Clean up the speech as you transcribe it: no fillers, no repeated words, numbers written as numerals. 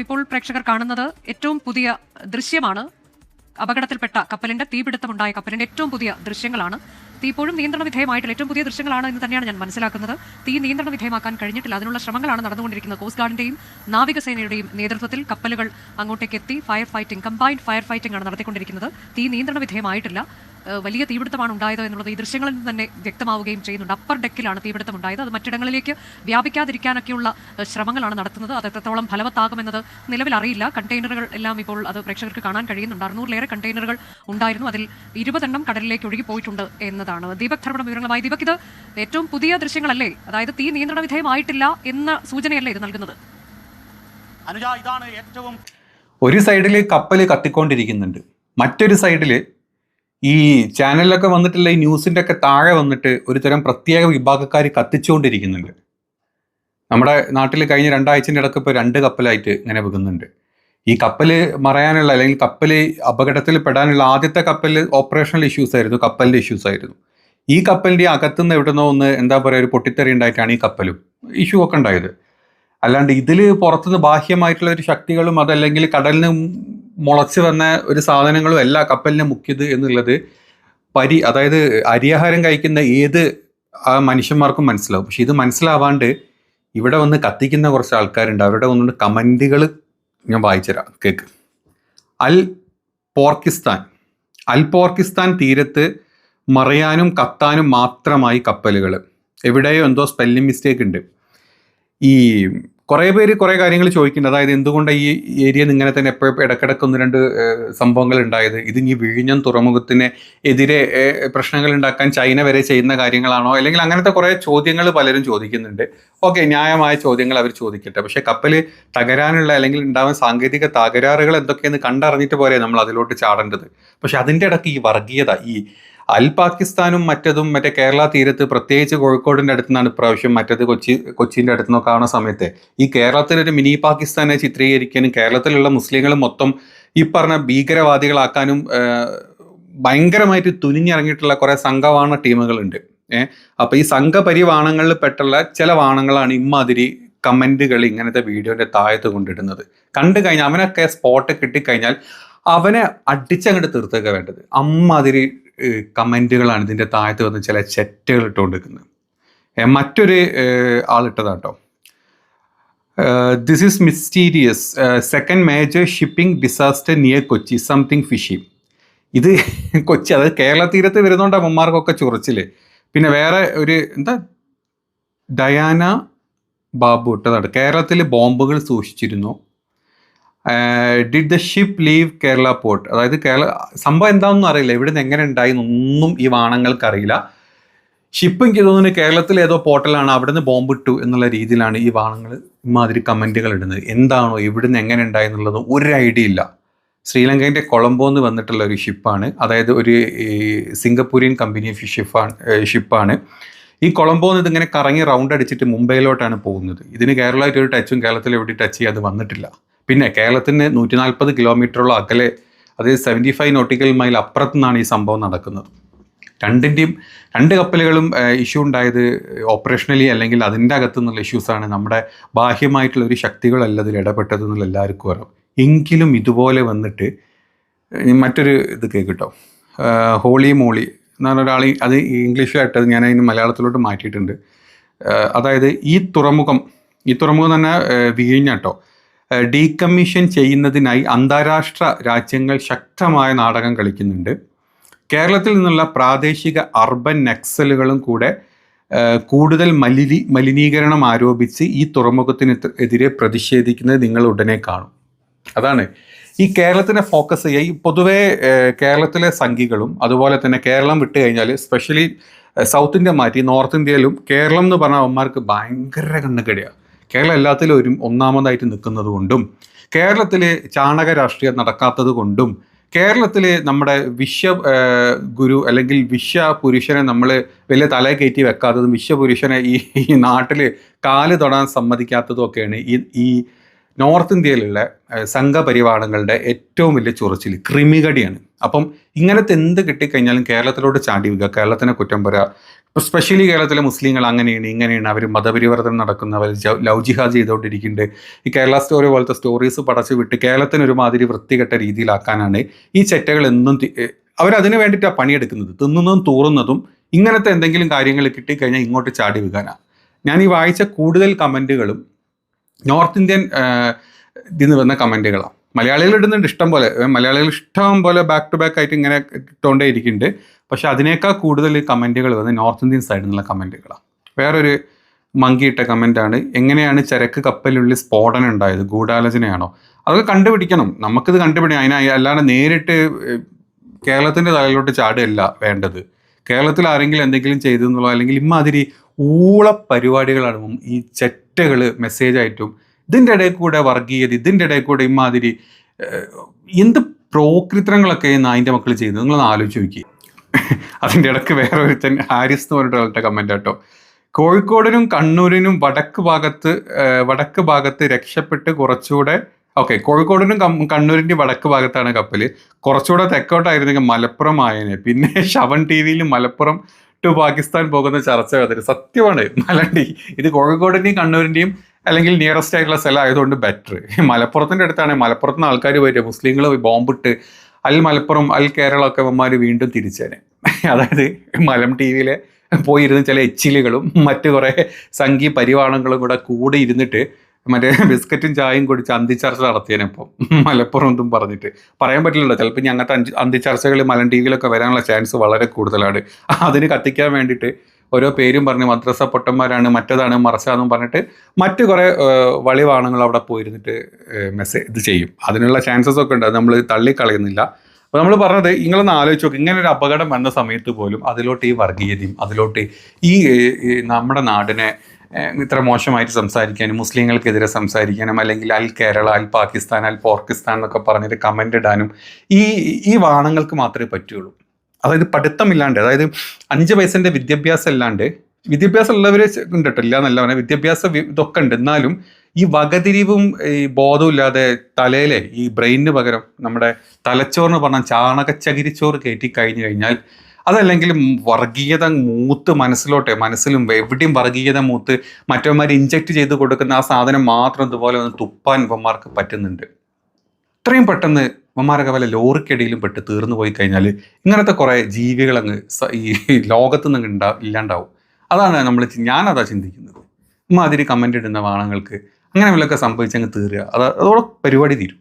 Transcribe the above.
ഇപ്പോൾ പ്രേക്ഷകർ കാണുന്നത് ഏറ്റവും പുതിയ ദൃശ്യമാണ്. അപകടത്തിൽപ്പെട്ട കപ്പലിന്റെ തീപിടുത്തമുണ്ടായ കപ്പലിന്റെ ഏറ്റവും പുതിയ ദൃശ്യങ്ങളാണ്. തീ ഇപ്പോഴും നിയന്ത്രണ വിധേയമായിട്ടില്ല. ഏറ്റവും പുതിയ ദൃശ്യങ്ങളാണ് എന്ന് തന്നെയാണ് ഞാൻ മനസ്സിലാക്കുന്നത്. തീ നിയന്ത്രണ വിധേയമാക്കാൻ കഴിഞ്ഞിട്ടില്ല. അതിനുള്ള ശ്രമങ്ങളാണ് നടന്നുകൊണ്ടിരിക്കുന്നത്. കോസ്റ്റ് ഗാർഡിന്റെയും നാവികസേനയുടെയും നേതൃത്വത്തിൽ കപ്പലുകൾ അങ്ങോട്ടേക്ക് എത്തി fire fighting, combined fire fighting ആണ് നടത്തിക്കൊണ്ടിരിക്കുന്നത്. തീ നിയന്ത്രണ വിധേയമായിട്ടില്ല. വലിയ തീപിടുത്തമാണ് ഉണ്ടായത് എന്നുള്ളത് ഈ ദൃശ്യങ്ങളിൽ നിന്ന് തന്നെ വ്യക്തമാവുകയും ചെയ്യുന്നുണ്ട്. അപ്പർ ഡെക്കിലാണ് തീപിടുത്തം ഉണ്ടായത്. അത് മറ്റിടങ്ങളിലേക്ക് വ്യാപിക്കാതിരിക്കാനൊക്കെയുള്ള ശ്രമങ്ങളാണ് നടത്തുന്നത്. അത് എത്രത്തോളം ഫലവത്താകുമെന്നത് നിലവിൽ അറിയില്ല. കണ്ടെയ്നറുകൾ എല്ലാം ഇപ്പോൾ അത് പ്രേക്ഷകർക്ക് കാണാൻ കഴിയുന്നുണ്ട്. 600-ലേറെ കണ്ടെയ്നറുകൾ ഉണ്ടായിരുന്നു. അതിൽ 20 കടലിലേക്ക് ഒഴുകി പോയിട്ടുണ്ട് എന്നതാണ്. ദീപക് ധർമ്മടം വിവരങ്ങളുമായി. ദീപക്, ഇത് ഏറ്റവും പുതിയ ദൃശ്യങ്ങളല്ലേ? അതായത് തീ നിയന്ത്രണ വിധേയമായിട്ടില്ല എന്ന സൂചനയല്ലേ ഇത് നൽകുന്നത്? അനുജ, ഇതാണ് ഏറ്റവും ഒരു സൈഡിൽ കപ്പൽ കത്തിക്കൊണ്ടിരിക്കുന്നുണ്ട്, മറ്റൊരു സൈഡിൽ ഈ ചാനലിലൊക്കെ വന്നിട്ടുള്ള ഈ ന്യൂസിൻ്റെ ഒക്കെ താഴെ വന്നിട്ട് ഒരു തരം പ്രത്യേക വിഭാഗക്കാർ കത്തിച്ചുകൊണ്ടിരിക്കുന്നുണ്ട്. നമ്മുടെ നാട്ടിൽ കഴിഞ്ഞ 2 ആഴ്ചൻ്റെ ഇടയ്ക്ക് ഇപ്പോൾ 2 കപ്പലായിട്ട് ഇങ്ങനെ വെക്കുന്നുണ്ട്. ഈ കപ്പൽ മറയാനുള്ള അല്ലെങ്കിൽ കപ്പൽ അപകടത്തിൽ പെടാനുള്ള ആദ്യത്തെ കപ്പൽ ഓപ്പറേഷണൽ ഇഷ്യൂസ് ആയിരുന്നു, കപ്പലിൻ്റെ ഇഷ്യൂസ് ആയിരുന്നു. ഈ കപ്പലിൻ്റെ അകത്തുനിന്ന് എവിടുന്നോ ഒന്ന് എന്താ പറയുക ഒരു പൊട്ടിത്തെറി ഉണ്ടായിട്ടാണ് ഈ കപ്പലും ഇഷ്യൂ ഒക്കെ ഉണ്ടായത്. അല്ലാണ്ട് ഇതിൽ പുറത്തുനിന്ന് ബാഹ്യമായിട്ടുള്ള ഒരു ശക്തികളും അതല്ലെങ്കിൽ കടലിന് മുളച്ച് വന്ന ഒരു സാധനങ്ങളും അല്ല കപ്പലിനെ മുക്കിയത് എന്നുള്ളത് അതായത് അരിയാഹാരം കഴിക്കുന്ന ഏത് മനുഷ്യന്മാർക്കും മനസ്സിലാവും. പക്ഷെ ഇത് മനസ്സിലാവാണ്ട് ഇവിടെ വന്ന് കത്തിക്കുന്ന കുറച്ച് ആൾക്കാരുണ്ട്. അവരുടെ ഒന്നുകൊണ്ട് കമൻറ്റുകൾ ഞാൻ വായിച്ചുതരാം, കേക്ക്. അൽ പോർക്കിസ്ഥാൻ തീരത്ത് മറയാനും കത്താനും മാത്രമായി കപ്പലുകൾ. എവിടെയോ എന്തോ സ്പെല്ലിംഗ് മിസ്റ്റേക്ക് ഉണ്ട്. ഈ കുറേ പേര് കുറേ കാര്യങ്ങൾ ചോദിക്കുന്നുണ്ട്. അതായത് എന്തുകൊണ്ടാണ് ഈ ഏരിയയിൽ ഇങ്ങനെ തന്നെ എപ്പോഴും ഇടയ്ക്കിടയ്ക്ക് 1-2 സംഭവങ്ങൾ ഉണ്ടായത്? ഇത് ഈ വിഴിഞ്ഞം തുറമുഖത്തിന് എതിരെ പ്രശ്നങ്ങൾ ഉണ്ടാക്കാൻ ചൈന വരെ ചെയ്യുന്ന കാര്യങ്ങളാണോ? അല്ലെങ്കിൽ അങ്ങനത്തെ കുറേ ചോദ്യങ്ങൾ പലരും ചോദിക്കുന്നുണ്ട്. ഓക്കെ, ന്യായമായ ചോദ്യങ്ങൾ അവർ ചോദിക്കട്ടെ. പക്ഷേ കപ്പൽ തകരാനുള്ള അല്ലെങ്കിൽ ഉണ്ടാവാൻ സാങ്കേതിക തകരാറുകൾ എന്തൊക്കെയെന്ന് കണ്ടറിഞ്ഞിട്ട് പോരെ നമ്മൾ അതിലോട്ട് ചാടേണ്ടത്. പക്ഷെ അതിൻ്റെ ഇടയ്ക്ക് ഈ വർഗീയത, ഈ അൽ പാകിസ്ഥാനും മറ്റേ കേരള തീരത്ത്, പ്രത്യേകിച്ച് കോഴിക്കോടിൻ്റെ അടുത്ത് നിന്നാണ് ഇപ്രാവശ്യം, മറ്റേത് കൊച്ചിൻ്റെ അടുത്ത് നിന്നൊക്കെ ആവുന്ന സമയത്ത് ഈ കേരളത്തിലൊരു മിനി പാകിസ്ഥാനെ ചിത്രീകരിക്കാനും കേരളത്തിലുള്ള മുസ്ലിങ്ങൾ മൊത്തം ഈ പറഞ്ഞ ഭീകരവാദികളാക്കാനും ഭയങ്കരമായിട്ട് തുനിഞ്ഞിറങ്ങിയിട്ടുള്ള കുറേ സംഘവാണ ടീമുകളുണ്ട്. അപ്പോൾ ഈ സംഘപരിവാണങ്ങളിൽ പെട്ടുള്ള ചില വാണങ്ങളാണ് ഇമ്മാതിരി കമൻറ്റുകൾ ഇങ്ങനത്തെ വീഡിയോൻ്റെ താഴത്ത് കൊണ്ടിടുന്നത്. കണ്ടു കഴിഞ്ഞാൽ അവനൊക്കെ സ്പോട്ട് കിട്ടിക്കഴിഞ്ഞാൽ അവനെ അടിച്ചങ്ങോട്ട് തീർത്തേക്ക വേണ്ടത്. അമ്മാതിരി കമൻറ്റുകളാണ് ഇതിൻ്റെ താഴത്ത് വന്ന് ചില ചെറ്റുകൾ ഇട്ടുകൊണ്ടിരിക്കുന്നത്. മറ്റൊരു ആളിട്ടതാട്ടോ, this is mysterious, second major shipping disaster near Kochi, something fishy. ഇത് കൊച്ചി, അതായത് കേരള തീരത്ത് വരുന്നതുകൊണ്ട് അമ്മമാർക്കൊക്കെ ചൊറിച്ചില്. പിന്നെ വേറെ ഒരു ഡയാന ബാബു ഇട്ടതാണ്, കേരളത്തിൽ ബോംബുകൾ സൂക്ഷിച്ചിരുന്നു. Did the ship leave Kerala port. അതായത് സംഭവം എന്താണെന്നും അറിയില്ല, ഇവിടെ നിന്ന് എങ്ങനെ ഉണ്ടായി എന്നൊന്നും ഈ വാണങ്ങൾക്ക് അറിയില്ല. ഷിപ്പ് എനിക്ക് തോന്നുന്നു കേരളത്തിൽ ഏതോ പോർട്ടലാണ്, അവിടെ നിന്ന് ബോംബ് ഇട്ടു എന്നുള്ള രീതിയിലാണ് ഈ വാണങ്ങൾ ഇമാതിരി കമൻറ്റുകൾ ഇടുന്നത്. എന്താണോ ഇവിടെ നിന്ന് എങ്ങനെ ഉണ്ടായി എന്നുള്ളത് ഒരു ഐഡിയ ഇല്ല. ശ്രീലങ്കൻ്റെ കൊളംബോ എന്ന് വന്നിട്ടുള്ള ഒരു ഷിപ്പാണ്, അതായത് ഒരു സിംഗപ്പൂരിയൻ കമ്പനി ഷിപ്പാണ്. ഈ കൊളംബോന്ന് ഇതിങ്ങനെ കറങ്ങി റൗണ്ട് അടിച്ചിട്ട് മുംബൈയിലോട്ടാണ് പോകുന്നത്. ഇതിന് കേരളമായിട്ട് ഒരു ടച്ചും കേരളത്തിൽ എവിടെ ടച്ച് ചെയ്യാതെ വന്നിട്ടില്ല. പിന്നെ കേരളത്തിന് 140 കിലോമീറ്ററോളം അകലെ, അതായത് 75 നോട്ടിക്കൽ മൈൽ അപ്പുറത്തു നിന്നാണ് ഈ സംഭവം നടക്കുന്നത്. 2 കപ്പലുകളും ഇഷ്യൂ ഉണ്ടായത് ഓപ്പറേഷണലി അല്ലെങ്കിൽ അതിൻ്റെ അകത്തു നിന്നുള്ള ഇഷ്യൂസാണ്. നമ്മുടെ ബാഹ്യമായിട്ടുള്ള ഒരു ശക്തികളല്ല ഇതിൽ ഇടപെട്ടത് എന്നുള്ള എല്ലാവർക്കും അറിയാം. എങ്കിലും ഇതുപോലെ വന്നിട്ട് മറ്റൊരു ഇത് കേട്ടോ, ഹോളി മോളി എന്ന് പറഞ്ഞ ഒരാൾ, അത് ഇംഗ്ലീഷിലായിട്ടത് ഞാൻ അതിന് മലയാളത്തിലോട്ട് മാറ്റിയിട്ടുണ്ട്. അതായത് ഈ തുറമുഖം തന്നെ വിഴിഞ്ഞാട്ടോ ഡീകമ്മീഷൻ ചെയ്യുന്നതിനായി അന്താരാഷ്ട്ര രാജ്യങ്ങൾ ശക്തമായ നാടകം കളിക്കുന്നുണ്ട്. കേരളത്തിൽ നിന്നുള്ള പ്രാദേശിക അർബൻ നക്സലുകളും കൂടെ കൂടുതൽ മലിനീകരണം ആരോപിച്ച് ഈ തുറമുഖത്തിന് എതിരെ പ്രതിഷേധിക്കുന്നത് നിങ്ങൾ ഉടനെ കാണും. അതാണ് ഈ കേരളത്തിനെ ഫോക്കസ് ചെയ്യുക. ഈ പൊതുവേ കേരളത്തിലെ സംഘികളും അതുപോലെ തന്നെ കേരളം വിട്ട് കഴിഞ്ഞാൽ സ്പെഷ്യലി സൗത്ത് ഇന്ത്യ മാറ്റി നോർത്ത് ഇന്ത്യയിലും കേരളം എന്ന് പറഞ്ഞാൽ അവന്മാർക്ക് ഭയങ്കര കണ്ണുകടിയാണ്. കേരളം എല്ലാത്തിലും ഒന്നാമതായിട്ട് നിൽക്കുന്നത് കൊണ്ടും കേരളത്തിൽ ചാണക രാഷ്ട്രീയം നടക്കാത്തത് കൊണ്ടും കേരളത്തിൽ നമ്മുടെ ഗുരു അല്ലെങ്കിൽ പുരുഷനെ നമ്മൾ വലിയ തലയിൽ കയറ്റി വെക്കാത്തതും പുരുഷനെ ഈ നാട്ടിൽ കാല് തൊടാൻ സമ്മതിക്കാത്തതും ഒക്കെയാണ് ഈ നോർത്ത് ഇന്ത്യയിലുള്ള സംഘപരിവാരങ്ങളുടെ ഏറ്റവും വലിയ ചൊറിച്ചിൽ കൃമികടിയാണ്. അപ്പം ഇങ്ങനത്തെ എന്ത് കിട്ടിക്കഴിഞ്ഞാലും കേരളത്തിലോട്ട് ചാടി വയ്ക്കുക, കേരളത്തിനെ കുറ്റം പറയുക. ഇപ്പോൾ സ്പെഷ്യലി കേരളത്തിലെ മുസ്ലിങ്ങൾ അങ്ങനെയാണ് ഇങ്ങനെയാണ്, അവർ മതപരിവർത്തനം നടക്കുന്നവർ, ലവ് ജിഹാദ് ചെയ്തുകൊണ്ടിരിക്കുന്നുണ്ട്. ഈ കേരള സ്റ്റോറി പോലത്തെ സ്റ്റോറീസ് പടച്ച് വിട്ട് കേരളത്തിന് ഒരുമാതിരി വൃത്തികെട്ട രീതിയിലാക്കാനാണ് ഈ ചെറ്റകൾ എന്നും അവരതിന് വേണ്ടിയിട്ടാണ് പണിയെടുക്കുന്നത്. തിന്നുന്നതും തൂറുന്നതും ഇങ്ങനത്തെ എന്തെങ്കിലും കാര്യങ്ങൾ കിട്ടിക്കഴിഞ്ഞാൽ ഇങ്ങോട്ട് ചാടി വീകാനാണ്. ഞാൻ ഈ വായിച്ച കൂടുതൽ കമൻറ്റുകളും നോർത്ത് ഇന്ത്യൻ ഇതിന്ന് വന്ന കമൻറ്റുകളാണ്. മലയാളികൾ ഇടുന്നുണ്ട് ഇഷ്ടം പോലെ, മലയാളികൾ ഇഷ്ടം പോലെ ബാക്ക് ടു ബാക്ക് ആയിട്ട് ഇങ്ങനെ ഇട്ടുകൊണ്ടേ ഇരിക്കുന്നുണ്ട്. പക്ഷെ അതിനേക്കാൾ കൂടുതൽ കമൻറ്റുകൾ വന്ന് നോർത്ത് ഇന്ത്യൻ സൈഡിൽ നിന്നുള്ള കമൻറ്റുകളാണ്. വേറൊരു മങ്കിയിട്ട കമൻറ്റാണ്, എങ്ങനെയാണ് ചരക്ക് കപ്പലിനുള്ളിൽ സ്ഫോടനം ഉണ്ടായത്, ഗൂഢാലോചനയാണോ? അതൊക്കെ കണ്ടുപിടിക്കണം, നമുക്കിത് കണ്ടുപിടിക്കണം. അല്ലാണ്ട് നേരിട്ട് കേരളത്തിൻ്റെ തലയിലോട്ട് ചാടുകയല്ല വേണ്ടത്. കേരളത്തിൽ ആരെങ്കിലും എന്തെങ്കിലും ചെയ്തെന്നുള്ളോ അല്ലെങ്കിൽ ഇമ്മാതിരി ഊള പരിപാടികളാണ് ഈ ചെറ്റകൾ മെസ്സേജായിട്ടും ഇതിൻ്റെ ഇടയിൽ കൂടെ വർഗീയത, ഇതിൻ്റെ ഇടയിൽ കൂടെ ഇമ്മാതിരി എന്ത് പ്രോകൃത്രങ്ങളൊക്കെ നായിൻ്റെ മക്കൾ ചെയ്തു, നിങ്ങളൊന്ന് ആലോചിച്ച് നോക്കി. അതിൻ്റെ ഇടയ്ക്ക് വേറെ ഒരുത്തൻ ഹാരിസ് എന്ന് പറഞ്ഞിട്ട് കമൻ്റ് കേട്ടോ, കോഴിക്കോടിനും കണ്ണൂരിനും വടക്ക് ഭാഗത്ത് രക്ഷപ്പെട്ട് കുറച്ചുകൂടെ കോഴിക്കോടിനും കണ്ണൂരിൻ്റെ വടക്ക് ഭാഗത്താണ് കപ്പൽ, കുറച്ചുകൂടെ തെക്കോട്ടായിരുന്നെങ്കിൽ മലപ്പുറം ആയനെ. പിന്നെ ശവൻ ടി വിയിൽ മലപ്പുറം ടു പാകിസ്ഥാൻ പോകുന്ന ചർച്ച വന്നിട്ട് സത്യമാണ് മലണ്ടി. ഇത് കോഴിക്കോടിൻ്റെയും കണ്ണൂരിൻ്റെയും അല്ലെങ്കിൽ നിയറസ്റ്റ് ആയിട്ടുള്ള സ്ഥലം ആയതുകൊണ്ട് ബെറ്റർ. മലപ്പുറത്തിൻ്റെ അടുത്താണ്, മലപ്പുറത്തുനിന്ന് ആൾക്കാർ വരിക, മുസ്ലിങ്ങൾ ബോംബിട്ട് മലപ്പുറം കേരള ഒക്കെ അവന്മാർ വീണ്ടും തിരിച്ചേനെ. അതായത് മലം ടി വിയിലെ പോയിരുന്ന് ചില എച്ചിലുകളും മറ്റു കുറേ സംഘീയ പരിവാണങ്ങളും കൂടെ ഇരുന്നിട്ട് മറ്റേ ബിസ്ക്കറ്റും ചായയും കുടിച്ച് അന്തിച്ചർച്ച നടത്തിയതിനിപ്പം മലപ്പുറം എന്തും പറഞ്ഞിട്ട് പറയാൻ പറ്റില്ലല്ലോ. ചിലപ്പോൾ ഇനി അങ്ങനത്തെ അന്തിച്ചർച്ചകൾ മലം ടി വിയിലൊക്കെ വരാനുള്ള ചാൻസ് വളരെ കൂടുതലാണ്. അതിന് കത്തിക്കാൻ വേണ്ടിയിട്ട് ഓരോ പേരും പറഞ്ഞ് മദ്രസ പൊട്ടന്മാരാണ്, മറ്റേതാണ്, മറച്ചാന്നും പറഞ്ഞിട്ട് മറ്റു കുറേ വളിവാണങ്ങൾ അവിടെ പോയിരുന്നിട്ട് ഇത് ചെയ്യും. അതിനുള്ള ചാൻസസ് ഒക്കെ ഉണ്ട്, അത് നമ്മൾ തള്ളിക്കളയുന്നില്ല. അപ്പോൾ നമ്മൾ പറഞ്ഞത് നിങ്ങളൊന്ന് ആലോചിച്ച് നോക്കും, ഇങ്ങനെ ഒരു അപകടം വന്ന സമയത്ത് പോലും അതിലോട്ട് ഈ വർഗീയതയും അതിലോട്ട് ഈ നമ്മുടെ നാടിനെ ഇത്ര മോശമായിട്ട് സംസാരിക്കാനും മുസ്ലിങ്ങൾക്കെതിരെ സംസാരിക്കാനും അല്ലെങ്കിൽ അൽ കേരള, അൽ പാകിസ്ഥാൻ, അൽ പോർക്കിസ്ഥാൻ എന്നൊക്കെ പറഞ്ഞിട്ട് കമൻ്റ് ഇടാനും ഈ വാണങ്ങൾക്ക് മാത്രമേ പറ്റുള്ളൂ. അതായത് പഠിത്തമില്ലാണ്ട്, അതായത് 5 പൈസൻ്റെ വിദ്യാഭ്യാസം ഇല്ലാണ്ട്, വിദ്യാഭ്യാസം ഉള്ളവർ ഉണ്ട് കേട്ടോ, ഇല്ല എന്നല്ല പറഞ്ഞാൽ വിദ്യാഭ്യാസം ഇതൊക്കെ ഉണ്ട്, എന്നാലും ഈ വകതിരിവും ഈ ബോധവും ഇല്ലാതെ തലയിലെ ഈ ബ്രെയിനിന് പകരം നമ്മുടെ തലച്ചോറിന് പറഞ്ഞാൽ ചാണകച്ചകിരിച്ചോറ് കയറ്റി കഴിഞ്ഞു കഴിഞ്ഞാൽ, അതല്ലെങ്കിൽ വർഗീയത മൂത്ത് മനസ്സിലും എവിടെയും വർഗീയത മൂത്ത് മറ്റവന്മാർ ഇഞ്ചക്ട് ചെയ്ത് കൊടുക്കുന്ന ആ സാധനം മാത്രം ഇതുപോലെ ഒന്ന് തുപ്പാൻ ഇവന്മാർക്ക് പറ്റുന്നുണ്ട്. ഇത്രയും പെട്ടെന്ന് ഇവന്മാരൊക്കെ വല്ല ലോറിക്കടിയിലും പെട്ട് തീർന്നു പോയി കഴിഞ്ഞാൽ ഇങ്ങനത്തെ കുറേ ജീവികളങ്ങ് ഈ ലോകത്ത് നിന്ന് ഇല്ലാണ്ടാവും. അതാണ് ഞാനതാ ചിന്തിക്കുന്നത്. ഇമാതിരി കമൻ്റ് ഇടുന്ന വാണങ്ങൾക്ക് അങ്ങനെ വല്ലതൊക്കെ സംഭവിച്ചങ്ങ് തീരുക, അതോടെ പരിപാടി തീരും.